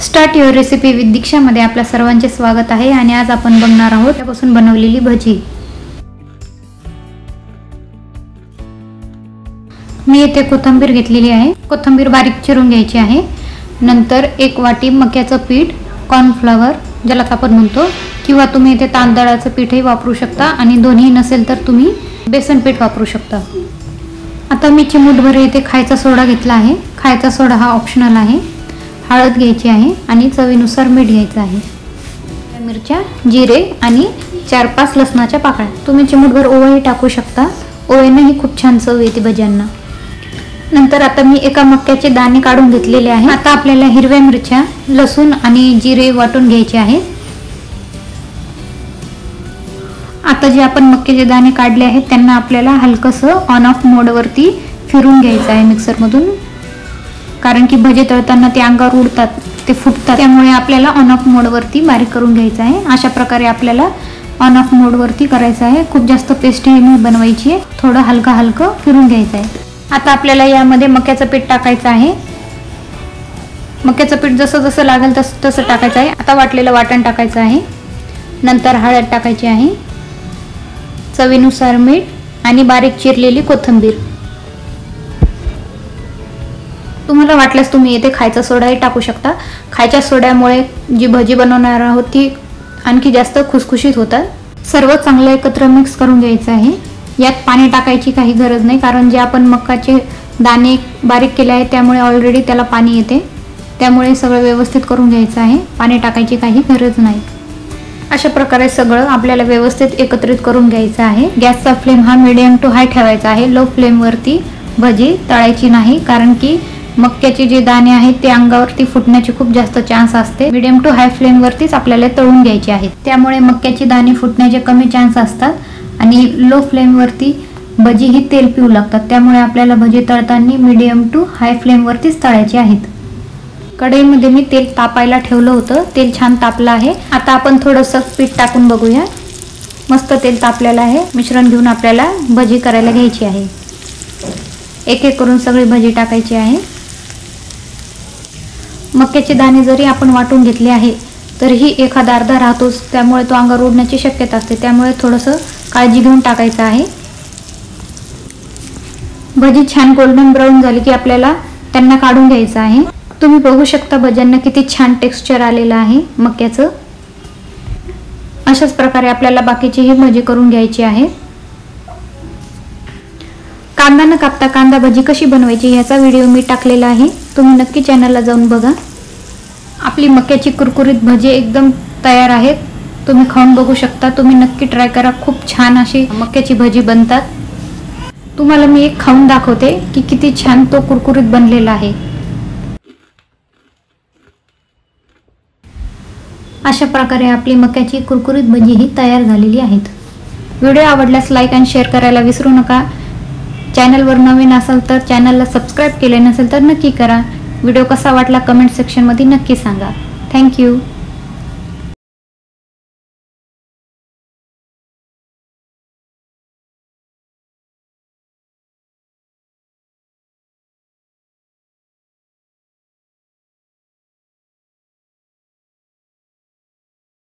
Start your recipe with दीक्षामध्ये आपल्या सर्वांचे स्वागत आहे आणि आज आपण बघणार आहोत त्यापासून बनवलेली भजी। मी इथे कोथिंबीर घेतलेली आहे। कोथिंबीर बारीक चिरून घ्यायची आहे। नंतर 1 वाटी मक्याचं पीठ, कॉर्नफ्लॉवर ज्याला आपण म्हणतो, किंवा तुम्ही इथे तांदळाचं पीठही वापरू शकता आणि दोन्ही नसेल तर तुम्ही बेसन पीठ वापरू शकता। आता मी चिमूटभर इथे खायचा सोडा घेतला आहे। खायचा सोडा हा ऑप्शनल आहे। हळद घ्यायची आहे आणि चवीनुसार मीठ घ्यायचं आहे। मिरच्या, जिरे आणि 4-5 लसणाच्या पाकळ्या। तुम्ही चिमूटभर ओवाही टाकू शकता। ओव्यानेही खूप छान चव येते भज्यांना। नंतर आता मी एका मक्याचे दाणे काढून घेतलेले आहे। आता आपल्याला हिरव्या मिरच्या, लसूण आणि जिरे वाटून घ्यायचे आहे। आता जे आपण मक्याचे दाणे काढले आहेत त्यांना आपल्याला हलकसं ऑन ऑफ मोड वरती फिरून घ्यायचं आहे मिक्सर मधून, कारण की भजे तळताना ते अंगावर उडतात, ते फुटतात, त्यामुळे आपल्याला ऑन ऑफ मोड वरती बारीक करून घ्यायचं आहे। अशा प्रकारे आपल्याला ऑन ऑफ मोड वरती करायचं आहे। खूप जास्त पेस्टी नाही बनवायची आहे, थोडं हलकं फिरून घ्यायचं आहे। आता आपल्याला यामध्ये मक्याचं पीठ टाकायचं आहे। मक्याचं पीठ जसं जसं लागेल तसं टाकायचं आहे। आता वाटलेलं वाटण टाकायचं आहे। नंतर हळद टाकायची आहे, चवीनुसार मीठ आणि बारीक चिरलेली कोथिंबीर। तुम्हाला वाटल्यास तुम्ही येथे खायचा सोडाही टाकू शकता। खायच्या सोड्यामुळे जी भजी बनवणार आहोत ती आणखी जास्त खुसखुशीत होतात। सर्व चांगलं एकत्र मिक्स करून घ्यायचं आहे। यात पाणी टाकायची काही गरज नाही, कारण जे आपण मक्याचे दाणे बारीक केले आहेत त्यामुळे ऑलरेडी त्याला पाणी येते, त्यामुळे सगळं व्यवस्थित करून घ्यायचं आहे। पाणी टाकायची काही गरज नाही। अशा प्रकारे सगळं आपल्याला व्यवस्थित एकत्रित करून घ्यायचं आहे। गॅसचा फ्लेम हा मीडियम टू हाय ठेवायचा आहे। लो फ्लेम वरती भजी तळायची नाही, कारण की मक्याचे जे दाणे आहेत ते अंगावरती फुटण्याचे खूप जास्त चान्स असते। मीडियम टू हाय फ्लेम वरतीच आपल्याला तळून घ्यायचे आहेत, त्यामुळे मक्याचे दाणे फुटण्याचे कमी चान्स असतात। आणि लो फ्लेम वरती भजी ही तेल पिऊ लागतात, त्यामुळे आपल्याला भजी तळताना मीडियम टू हाय फ्लेम वरतीच तळायचे आहेत। कढईमध्ये मी तेल तापायला ठेवलं होतं, तेल छान तापलं आहे। आता आपण थोडंसं पीठ टाकून बघूया। मस्त तेल तापलेलं आहे। मिश्रण घेऊन आपल्याला भजी करायला घ्यायची आहे। एक एक करून सगळी भजी टाकायची आहे। मक्याचे दाणे जरी आपण वाटून घेतले आहे तरीही एखादा अर्धा राहतोच, त्यामुळे तो अंगावर उडण्याची शक्यता असते, त्यामुळे थोडंसं काळजी घेऊन टाकायचं आहे। भजी छान गोल्डन ब्राऊन झाली की आपल्याला त्यांना काढून घ्यायचं आहे। तुम्ही बघू शकता भज्यांना किती छान टेक्स्चर आलेलं आहे मक्याचं। अशाच प्रकारे आपल्याला बाकीचीही भजी करून घ्यायची आहे। कांदा न कापता कांदा भजी कशी बनवायची याचा व्हिडिओ मी टाकलेला आहे, तुम्ही नक्की चॅनलला जाऊन बघा। आपली मक्याची कुरकुरीत भजी एकदम तयार आहेत। तुम्ही खाऊन बघू शकता, तुम्ही नक्की ट्राय करा। खूप छान अशी मक्याची भजी बनतात। तुम्हाला मी एक खाऊन दाखवते की किती छान तो कुरकुरीत बनलेला आहे। अशा प्रकारे आपली मक्याची कुरकुरीत भजी ही तयार झालेली आहेत। व्हिडिओ आवडल्यास लाईक आणि शेअर करायला विसरू नका। चॅनलवर नवीन असाल तर चॅनलला सबस्क्राईब केले नसेल तर नक्की करा। व्हिडिओ कसा वाटला कमेंट सेक्शनमध्ये नक्की सांगा। थँक्यू।